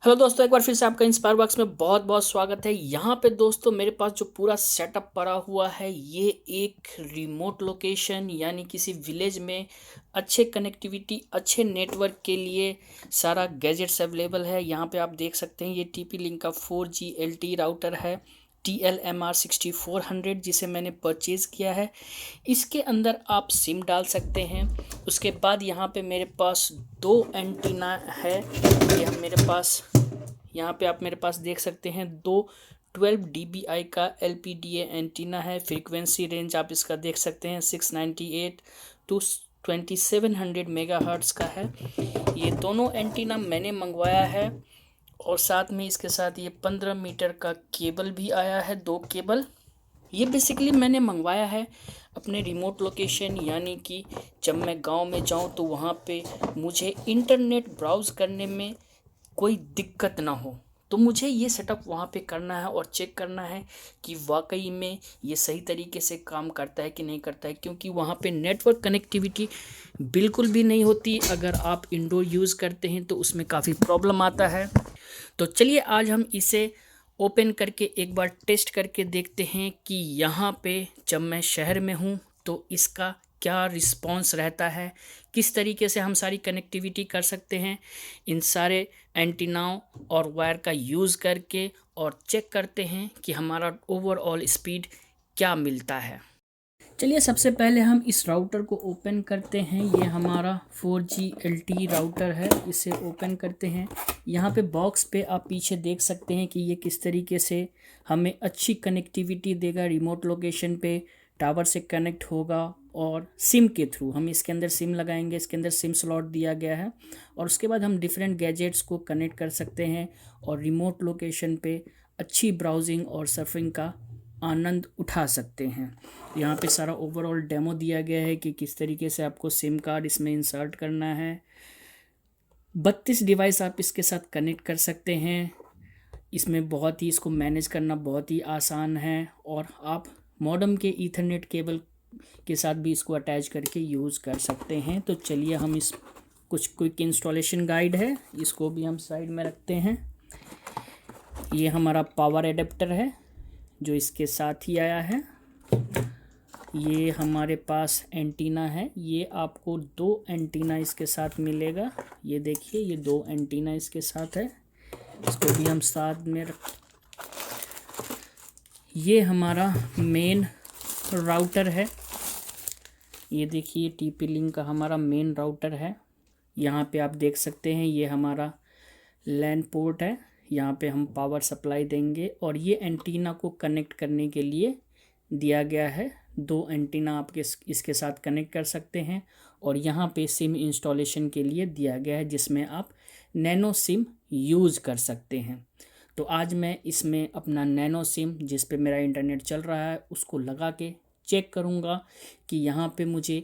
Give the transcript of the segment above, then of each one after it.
Hello दोस्तों, एक बार फिर से आपका इंस्पायर बॉक्स में बहुत बहुत स्वागत है। यहाँ पे दोस्तों मेरे पास जो पूरा सेटअप पड़ा हुआ है, ये एक रिमोट लोकेशन यानी किसी विलेज में अच्छे कनेक्टिविटी, अच्छे नेटवर्क के लिए सारा गैजेट्स अवेलेबल है। यहाँ पे आप देख सकते हैं, ये टीपी लिंक का 4G LTE राउटर है TLMR6400, जिसे मैंने परचेज़ किया है। इसके अंदर आप सिम डाल सकते हैं। उसके बाद यहाँ पे मेरे पास दो एंटीना है। ये हम मेरे पास यहाँ पे आप मेरे पास देख सकते हैं, दो 12 dBi का LPDA एंटीना है। फ्रीक्वेंसी रेंज आप इसका देख सकते हैं 698 टू 2700 मेगाहर्ट्ज़ का है। ये दोनों एंटीना मैंने मंगवाया है और साथ में इसके साथ ये 15 मीटर का केबल भी आया है, दो केबल। ये बेसिकली मैंने मंगवाया है अपने रिमोट लोकेशन, यानी कि जब मैं गांव में जाऊं तो वहां पे मुझे इंटरनेट ब्राउज़ करने में कोई दिक्कत ना हो। तो मुझे ये सेटअप वहाँ पे करना है और चेक करना है कि वाकई में ये सही तरीके से काम करता है कि नहीं करता है, क्योंकि वहाँ पे नेटवर्क कनेक्टिविटी बिल्कुल भी नहीं होती। अगर आप इंडोर यूज़ करते हैं तो उसमें काफ़ी प्रॉब्लम आता है। तो चलिए आज हम इसे ओपन करके एक बार टेस्ट करके देखते हैं कि यहाँ पे जब मैं शहर में हूँ तो इसका क्या रिस्पॉन्स रहता है, किस तरीके से हम सारी कनेक्टिविटी कर सकते हैं इन सारे एंटीनाओं और वायर का यूज़ करके, और चेक करते हैं कि हमारा ओवरऑल स्पीड क्या मिलता है। चलिए सबसे पहले हम इस राउटर को ओपन करते हैं। ये हमारा 4G LTE राउटर है, इसे ओपन करते हैं। यहाँ पे बॉक्स पे आप पीछे देख सकते हैं कि ये किस तरीके से हमें अच्छी कनेक्टिविटी देगा। रिमोट लोकेशन पे टावर से कनेक्ट होगा और सिम के थ्रू हम इसके अंदर सिम लगाएंगे। इसके अंदर सिम स्लॉट दिया गया है और उसके बाद हम डिफरेंट गैजेट्स को कनेक्ट कर सकते हैं और रिमोट लोकेशन पे अच्छी ब्राउजिंग और सर्फिंग का आनंद उठा सकते हैं। यहाँ पे सारा ओवरऑल डेमो दिया गया है कि किस तरीके से आपको सिम कार्ड इसमें इंसर्ट करना है। 32 डिवाइस आप इसके साथ कनेक्ट कर सकते हैं। इसमें बहुत ही इसको मैनेज करना बहुत ही आसान है और आप मॉडेम के ईथरनेट केबल के साथ भी इसको अटैच करके यूज़ कर सकते हैं। तो चलिए हम इस कुछ क्विक इंस्टॉलेशन गाइड है, इसको भी हम साइड में रखते हैं। ये हमारा पावर एडेप्टर है जो इसके साथ ही आया है। ये हमारे पास एंटीना है, ये आपको दो एंटीना इसके साथ मिलेगा। ये देखिए, ये दो एंटीना इसके साथ है, इसको भी हम साथ में ये हमारा मेन राउटर है। ये देखिए टीपी लिंक का हमारा मेन राउटर है। यहाँ पे आप देख सकते हैं ये हमारा लैन पोर्ट है, यहाँ पे हम पावर सप्लाई देंगे और ये एंटीना को कनेक्ट करने के लिए दिया गया है। दो एंटीना आप इसके साथ कनेक्ट कर सकते हैं और यहाँ पे सिम इंस्टॉलेशन के लिए दिया गया है जिसमें आप नैनो सिम यूज़ कर सकते हैं। तो आज मैं इसमें अपना नैनो सिम जिस पे मेरा इंटरनेट चल रहा है उसको लगा के चेक करूँगा कि यहाँ पे मुझे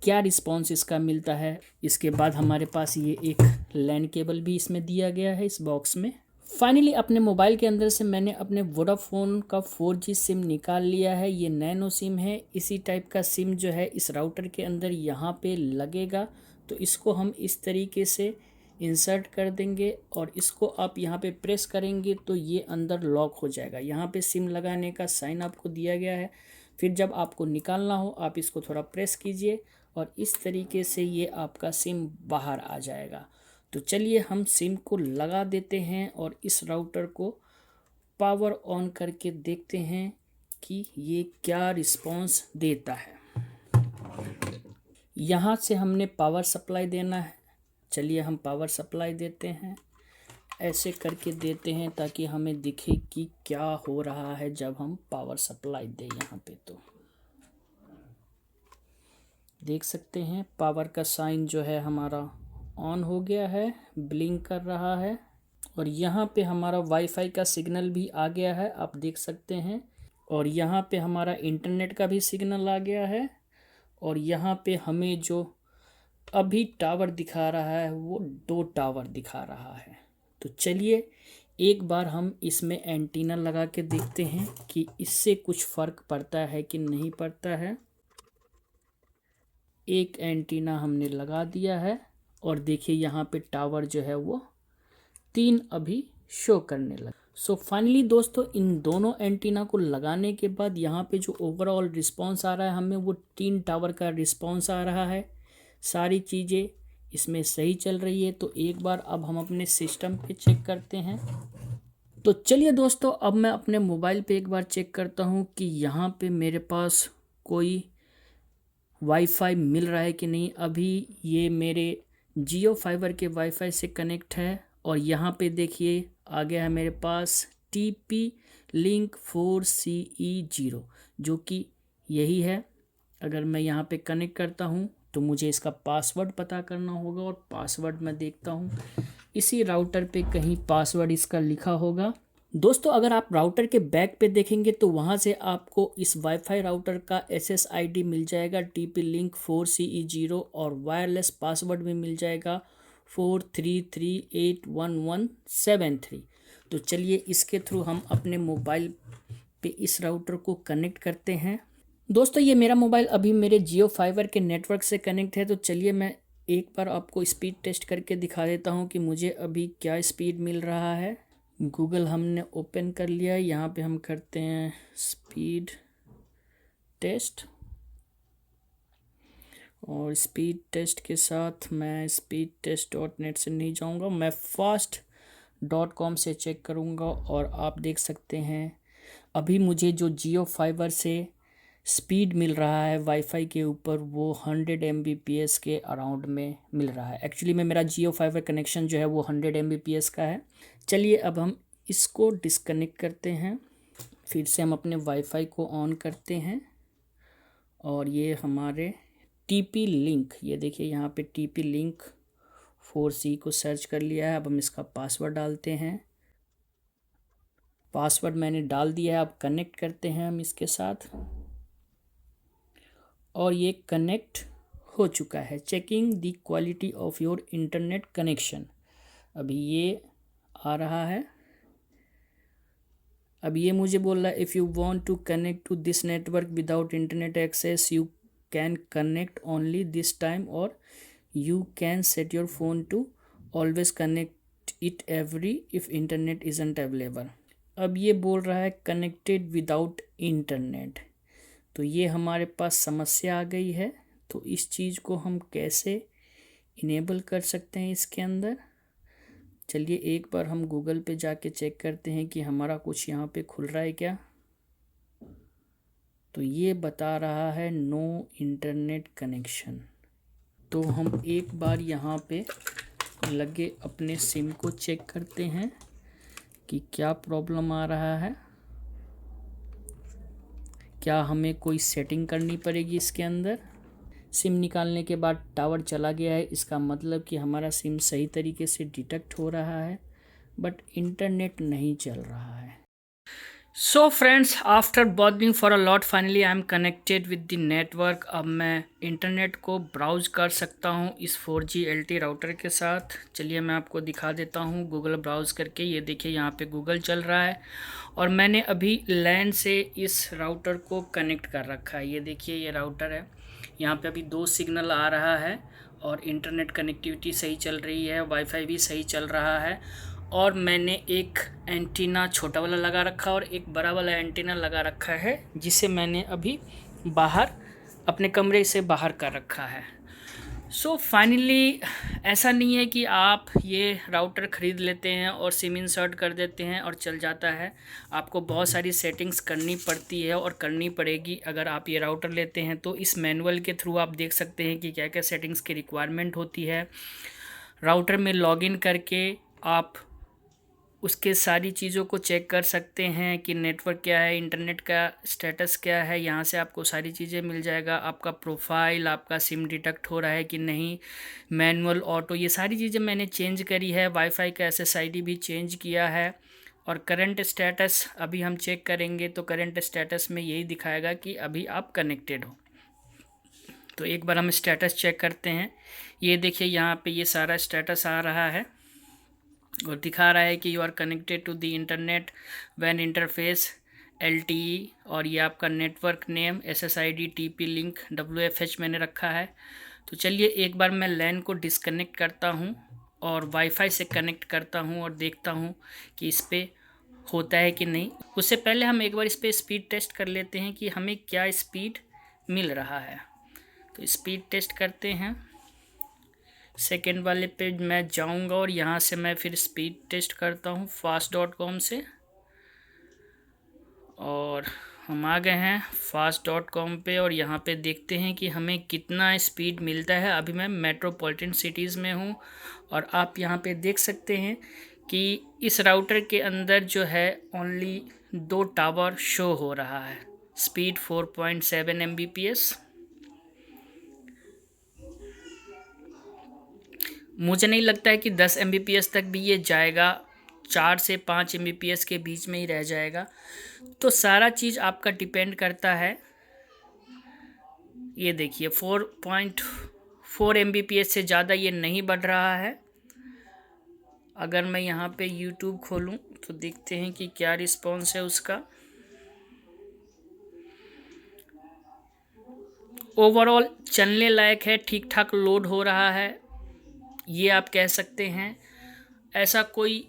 क्या रिस्पॉन्स इसका मिलता है। इसके बाद हमारे पास ये एक लैन केबल भी इसमें दिया गया है इस बॉक्स में। फाइनली अपने मोबाइल के अंदर से मैंने अपने वोडाफोन का 4G सिम निकाल लिया है। ये नैनो सिम है, इसी टाइप का सिम जो है इस राउटर के अंदर यहाँ पे लगेगा। तो इसको हम इस तरीके से इंसर्ट कर देंगे और इसको आप यहाँ पे प्रेस करेंगे तो ये अंदर लॉक हो जाएगा। यहाँ पे सिम लगाने का साइन आपको दिया गया है। फिर जब आपको निकालना हो आप इसको थोड़ा प्रेस कीजिए और इस तरीके से ये आपका सिम बाहर आ जाएगा। तो चलिए हम सिम को लगा देते हैं और इस राउटर को पावर ऑन करके देखते हैं कि ये क्या रिस्पॉन्स देता है। यहाँ से हमने पावर सप्लाई देना है। चलिए हम पावर सप्लाई देते हैं, ऐसे करके देते हैं ताकि हमें दिखे कि क्या हो रहा है जब हम पावर सप्लाई दें। यहाँ पे तो देख सकते हैं पावर का साइन जो है हमारा ऑन हो गया है, ब्लिंक कर रहा है और यहाँ पे हमारा वाईफाई का सिग्नल भी आ गया है, आप देख सकते हैं। और यहाँ पे हमारा इंटरनेट का भी सिग्नल आ गया है और यहाँ पे हमें जो अभी टावर दिखा रहा है वो दो टावर दिखा रहा है। तो चलिए एक बार हम इसमें एंटीना लगा के देखते हैं कि इससे कुछ फ़र्क पड़ता है कि नहीं पड़ता है। एक एंटीना हमने लगा दिया है और देखिए यहाँ पे टावर जो है वो 3 अभी शो करने लगा। सो फाइनली दोस्तों, इन दोनों एंटीना को लगाने के बाद यहाँ पे जो ओवरऑल रिस्पांस आ रहा है हमें, वो 3 टावर का रिस्पांस आ रहा है। सारी चीज़ें इसमें सही चल रही है। तो एक बार अब हम अपने सिस्टम पे चेक करते हैं। तो चलिए दोस्तों, अब मैं अपने मोबाइल पे एक बार चेक करता हूँ कि यहाँ पे मेरे पास कोई वाईफाई मिल रहा है कि नहीं। अभी ये मेरे जियो फाइबर के वाईफाई से कनेक्ट है और यहाँ पे देखिए आ गया है मेरे पास TP-Link 4CE0, जो कि यही है। अगर मैं यहाँ पे कनेक्ट करता हूँ तो मुझे इसका पासवर्ड पता करना होगा और पासवर्ड मैं देखता हूँ इसी राउटर पे कहीं पासवर्ड इसका लिखा होगा। दोस्तों, अगर आप राउटर के बैक पे देखेंगे तो वहाँ से आपको इस वाईफाई राउटर का SSID मिल जाएगा TP-Link 4CE0 और वायरलेस पासवर्ड भी मिल जाएगा 433811173। तो चलिए इसके थ्रू हम अपने मोबाइल पे इस राउटर को कनेक्ट करते हैं। दोस्तों, ये मेरा मोबाइल अभी मेरे जियो फाइबर के नेटवर्क से कनेक्ट है। तो चलिए मैं एक बार आपको स्पीड टेस्ट करके दिखा देता हूँ कि मुझे अभी क्या स्पीड मिल रहा है। गूगल हमने ओपन कर लिया है। यहाँ पे हम करते हैं स्पीड टेस्ट, और स्पीड टेस्ट के साथ मैं speedtest.net से नहीं जाऊँगा, मैं fast.com से चेक करूँगा। और आप देख सकते हैं अभी मुझे जो जियो फाइबर से स्पीड मिल रहा है वाईफाई के ऊपर, वो 100 Mbps के अराउंड में मिल रहा है। एक्चुअली में मेरा जियो फाइबर कनेक्शन जो है वो 100 Mbps का है। चलिए अब हम इसको डिस्कनेक्ट करते हैं, फिर से हम अपने वाईफाई को ऑन करते हैं और ये हमारे TP-Link, ये देखिए यहाँ पे TP-Link 4C को सर्च कर लिया है। अब हम इसका पासवर्ड डालते हैं। पासवर्ड मैंने डाल दिया है। अब कनेक्ट करते हैं हम इसके साथ, और ये कनेक्ट हो चुका है। Checking the quality of your internet connection, अभी ये आ रहा है। अब ये मुझे बोल रहा है if you want to connect to this network without internet access you can connect only this time, और you can set your phone to always connect it every if internet isn't available. अब ये बोल रहा है connected without internet, तो ये हमारे पास समस्या आ गई है। तो इस चीज़ को हम कैसे इनेबल कर सकते हैं इसके अंदर। चलिए एक बार हम गूगल पे जाके चेक करते हैं कि हमारा कुछ यहाँ पे खुल रहा है क्या। तो ये बता रहा है नो इंटरनेट कनेक्शन। तो हम एक बार यहाँ पे लगे अपने सिम को चेक करते हैं कि क्या प्रॉब्लम आ रहा है। क्या हमें कोई सेटिंग करनी पड़ेगी इसके अंदर। सिम निकालने के बाद टावर चला गया है, इसका मतलब कि हमारा सिम सही तरीके से डिटेक्ट हो रहा है, बट इंटरनेट नहीं चल रहा है। So friends, after bothering for a lot finally I am connected with the network. अब मैं इंटरनेट को ब्राउज कर सकता हूँ इस 4G LTE राउटर के साथ। चलिए मैं आपको दिखा देता हूँ गूगल ब्राउज करके। ये देखिए यहाँ पे गूगल चल रहा है और मैंने अभी लैन से इस राउटर को कनेक्ट कर रखा है। ये देखिए ये राउटर है, यहाँ पे अभी 2 सिग्नल आ रहा है और इंटरनेट कनेक्टिविटी सही चल रही है, वाईफाई भी सही चल रहा है। और मैंने एक एंटीना छोटा वाला लगा रखा और एक बड़ा वाला एंटीना लगा रखा है, जिसे मैंने अभी बाहर अपने कमरे से बाहर कर रखा है। सो फाइनली ऐसा नहीं है कि आप ये राउटर ख़रीद लेते हैं और सिम इंसर्ट कर देते हैं और चल जाता है। आपको बहुत सारी सेटिंग्स करनी पड़ती है और करनी पड़ेगी अगर आप ये राउटर लेते हैं। तो इस मैनुअल के थ्रू आप देख सकते हैं कि क्या क्या सेटिंग्स की रिक्वायरमेंट होती है। राउटर में लॉगिन करके आप उसके सारी चीज़ों को चेक कर सकते हैं कि नेटवर्क क्या है, इंटरनेट का स्टेटस क्या है। यहाँ से आपको सारी चीज़ें मिल जाएगा, आपका प्रोफाइल, आपका सिम डिटेक्ट हो रहा है कि नहीं, मैनुअल, ऑटो, ये सारी चीज़ें मैंने चेंज करी है। वाईफाई का SSID भी चेंज किया है। और करंट स्टेटस अभी हम चेक करेंगे तो करंट स्टेटस में यही दिखाएगा कि अभी आप कनेक्टेड हो। तो एक बार हम स्टेटस चेक करते हैं। ये देखिए यहाँ पे ये सारा स्टेटस आ रहा है और दिखा रहा है कि you are connected to the internet वैन इंटरफेस LTE, और ये आपका network name SSID TP-Link WFH मैंने रखा है। तो चलिए एक बार मैं लैन को डिस्कनेक्ट करता हूँ और वाईफाई से कनेक्ट करता हूँ और देखता हूँ कि इस पर होता है कि नहीं। उससे पहले हम एक बार इस पर स्पीड टेस्ट कर लेते हैं कि हमें क्या स्पीड मिल रहा है। तो स्पीड टेस्ट करते हैं। सेकेंड वाले पे मैं जाऊंगा और यहाँ से मैं फिर स्पीड टेस्ट करता हूँ fast.com से, और हम आ गए हैं fast.com पे और यहाँ पे देखते हैं कि हमें कितना स्पीड मिलता है। अभी मैं मेट्रोपॉलिटन सिटीज़ में हूँ और आप यहाँ पे देख सकते हैं कि इस राउटर के अंदर जो है ओनली 2 टावर शो हो रहा है। Speed 4.7 Mbps। मुझे नहीं लगता है कि 10 Mbps तक भी ये जाएगा, 4 से 5 Mbps के बीच में ही रह जाएगा। तो सारा चीज़ आपका डिपेंड करता है। ये देखिए 4.4 Mbps से ज़्यादा ये नहीं बढ़ रहा है। अगर मैं यहाँ पे YouTube खोलूँ तो देखते हैं कि क्या रिस्पॉन्स है उसका। ओवरऑल चलने लायक है, ठीक ठाक लोड हो रहा है, ये आप कह सकते हैं। ऐसा कोई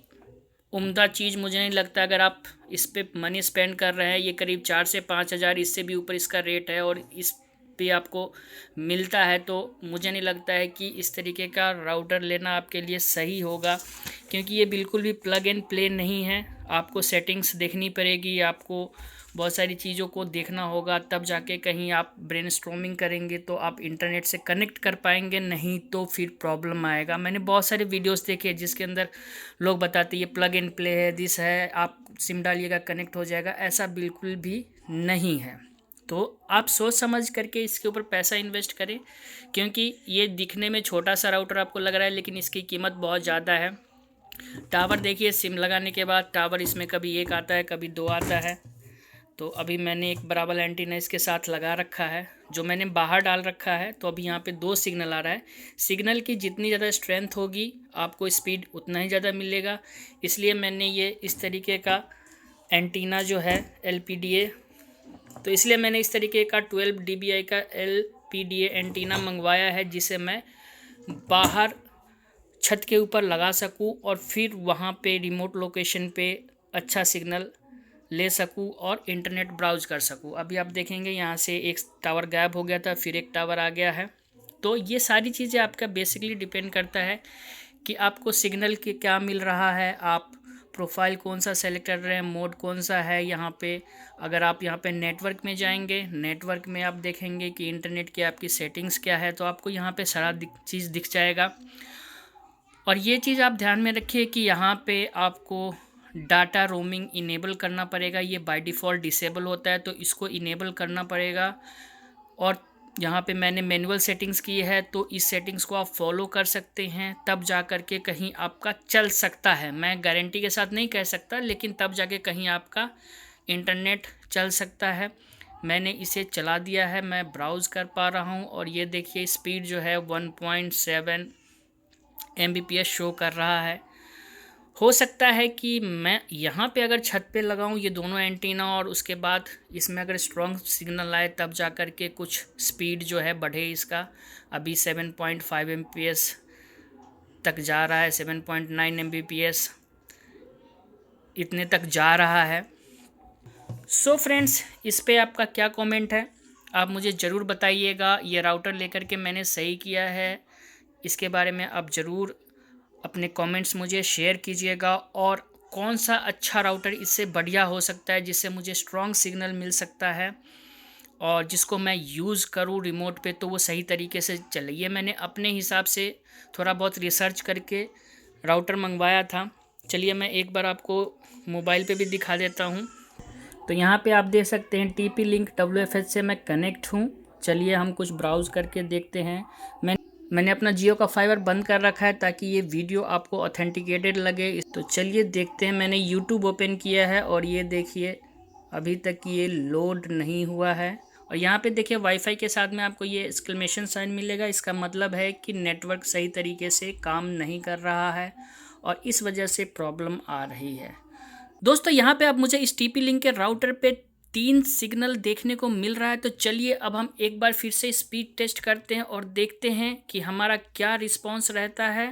उम्दा चीज़ मुझे नहीं लगता। अगर आप इस पे मनी स्पेंड कर रहे हैं, ये करीब 4 से 5 हज़ार, इससे भी ऊपर इसका रेट है और इस पे आपको मिलता है, तो मुझे नहीं लगता है कि इस तरीके का राउटर लेना आपके लिए सही होगा, क्योंकि ये बिल्कुल भी प्लग एंड प्ले नहीं है। आपको सेटिंग्स देखनी पड़ेगी, आपको बहुत सारी चीज़ों को देखना होगा, तब जाके कहीं आप ब्रेनस्टॉर्मिंग करेंगे तो आप इंटरनेट से कनेक्ट कर पाएंगे, नहीं तो फिर प्रॉब्लम आएगा। मैंने बहुत सारे वीडियोस देखे जिसके अंदर लोग बताते ये प्लग एंड प्ले है, दिस है, आप सिम डालिएगा कनेक्ट हो जाएगा। ऐसा बिल्कुल भी नहीं है। तो आप सोच समझ करके इसके ऊपर पैसा इन्वेस्ट करें, क्योंकि ये दिखने में छोटा सा राउटर आपको लग रहा है, लेकिन इसकी कीमत बहुत ज़्यादा है। टावर देखिए, सिम लगाने के बाद टावर इसमें कभी 1 आता है, कभी 2 आता है। तो अभी मैंने एक बराबर एंटीना इसके साथ लगा रखा है, जो मैंने बाहर डाल रखा है। तो अभी यहाँ पे 2 सिग्नल आ रहा है। सिग्नल की जितनी ज़्यादा स्ट्रेंथ होगी आपको स्पीड उतना ही ज़्यादा मिलेगा, इसलिए मैंने ये इस तरीके का एंटीना जो है LPDA, तो इसलिए मैंने इस तरीके का 12 dBi का LPDA एंटीना मंगवाया है, जिसे मैं बाहर छत के ऊपर लगा सकूं और फिर वहां पे रिमोट लोकेशन पे अच्छा सिग्नल ले सकूं और इंटरनेट ब्राउज कर सकूं। अभी आप देखेंगे यहाँ से एक टावर गायब हो गया था, फिर एक टावर आ गया है। तो ये सारी चीज़ें आपका बेसिकली डिपेंड करता है कि आपको सिग्नल के क्या मिल रहा है, आप प्रोफाइल कौन सा सेलेक्ट कर रहे हैं, मोड कौन सा है। यहाँ पे अगर आप यहाँ पे नेटवर्क में जाएंगे, नेटवर्क में आप देखेंगे कि इंटरनेट की आपकी सेटिंग्स क्या है, तो आपको यहाँ पे सारा चीज़ दिख जाएगा। और ये चीज़ आप ध्यान में रखिए कि यहाँ पे आपको डाटा रोमिंग इनेबल करना पड़ेगा। ये बाय डिफ़ॉल्ट डिसेबल होता है, तो इसको इनेबल करना पड़ेगा। और यहाँ पे मैंने मैनुअल सेटिंग्स की है, तो इस सेटिंग्स को आप फॉलो कर सकते हैं, तब जा कर के कहीं आपका चल सकता है। मैं गारंटी के साथ नहीं कह सकता, लेकिन तब जाके कहीं आपका इंटरनेट चल सकता है। मैंने इसे चला दिया है, मैं ब्राउज़ कर पा रहा हूँ और ये देखिए स्पीड जो है 1.7 Mbps शो कर रहा है। हो सकता है कि मैं यहाँ पे अगर छत पे लगाऊँ ये दोनों एंटीना, और उसके बाद इसमें अगर स्ट्रॉन्ग सिग्नल आए तब जा कर के कुछ स्पीड जो है बढ़े इसका। अभी 7.5 Mbps तक जा रहा है, 7.9 Mbps इतने तक जा रहा है। सो फ्रेंड्स, इस पे आपका क्या कमेंट है, आप मुझे ज़रूर बताइएगा। ये राउटर लेकर के मैंने सही किया है, इसके बारे में आप ज़रूर अपने कमेंट्स मुझे शेयर कीजिएगा। और कौन सा अच्छा राउटर इससे बढ़िया हो सकता है, जिससे मुझे स्ट्रॉन्ग सिग्नल मिल सकता है और जिसको मैं यूज़ करूँ रिमोट पे तो वो सही तरीके से चले। ये मैंने अपने हिसाब से थोड़ा बहुत रिसर्च करके राउटर मंगवाया था। चलिए मैं एक बार आपको मोबाइल पे भी दिखा देता हूँ। तो यहाँ पे आप देख सकते हैं TP-Link WFH से मैं कनेक्ट हूँ। चलिए हम कुछ ब्राउज़ करके देखते हैं। मैंने अपना जियो का फाइबर बंद कर रखा है ताकि ये वीडियो आपको ऑथेंटिकेटेड लगे। तो चलिए देखते हैं। मैंने यूट्यूब ओपन किया है और ये देखिए अभी तक ये लोड नहीं हुआ है। और यहाँ पे देखिए वाईफाई के साथ में आपको ये एक्सक्लेमेशन साइन मिलेगा। इसका मतलब है कि नेटवर्क सही तरीके से काम नहीं कर रहा है और इस वजह से प्रॉब्लम आ रही है। दोस्तों यहाँ पे अब मुझे इस TP-Link के राउटर पे 3 सिग्नल देखने को मिल रहा है। तो चलिए अब हम एक बार फिर से स्पीड टेस्ट करते हैं और देखते हैं कि हमारा क्या रिस्पांस रहता है।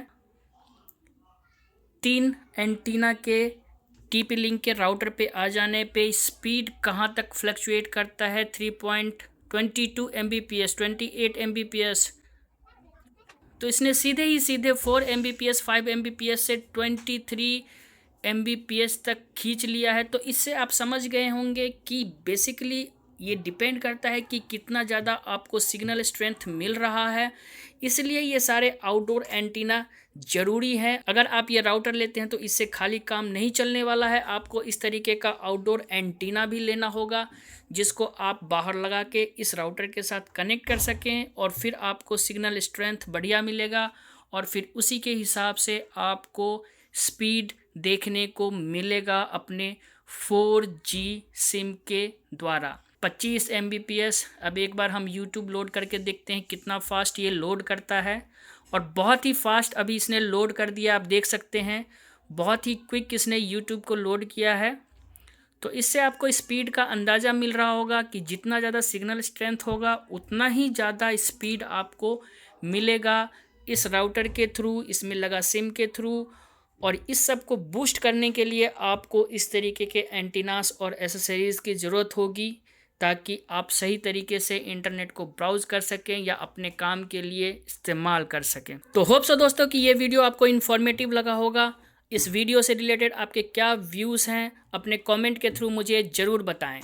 3 एंटीना के TP लिंक के राउटर पे आ जाने पे स्पीड कहाँ तक फ्लक्चुएट करता है 3.22 Mbps 28 Mbps, तो इसने सीधे ही सीधे 4 Mbps 5 Mbps से 23 Mbps तक खींच लिया है। तो इससे आप समझ गए होंगे कि बेसिकली ये डिपेंड करता है कि कितना ज़्यादा आपको सिग्नल स्ट्रेंथ मिल रहा है, इसलिए ये सारे आउटडोर एंटीना ज़रूरी है। अगर आप ये राउटर लेते हैं तो इससे खाली काम नहीं चलने वाला है, आपको इस तरीके का आउटडोर एंटीना भी लेना होगा जिसको आप बाहर लगा के इस राउटर के साथ कनेक्ट कर सकें और फिर आपको सिग्नल स्ट्रेंथ बढ़िया मिलेगा और फिर उसी के हिसाब से आपको स्पीड देखने को मिलेगा अपने 4G सिम के द्वारा 25 Mbps। अब एक बार हम YouTube लोड करके देखते हैं कितना फास्ट ये लोड करता है, और बहुत ही फास्ट अभी इसने लोड कर दिया, आप देख सकते हैं बहुत ही क्विक इसने YouTube को लोड किया है। तो इससे आपको स्पीड का अंदाज़ा मिल रहा होगा कि जितना ज़्यादा सिग्नल स्ट्रेंथ होगा उतना ही ज़्यादा स्पीड आपको मिलेगा इस राउटर के थ्रू, इसमें लगा सिम के थ्रू। और इस सब को बूस्ट करने के लिए आपको इस तरीके के एंटीनास और एसेसरीज़ की ज़रूरत होगी ताकि आप सही तरीके से इंटरनेट को ब्राउज़ कर सकें या अपने काम के लिए इस्तेमाल कर सकें। तो होप सो दोस्तों कि ये वीडियो आपको इन्फॉर्मेटिव लगा होगा। इस वीडियो से रिलेटेड आपके क्या व्यूज़ हैं अपने कमेंट के थ्रू मुझे ज़रूर बताएं।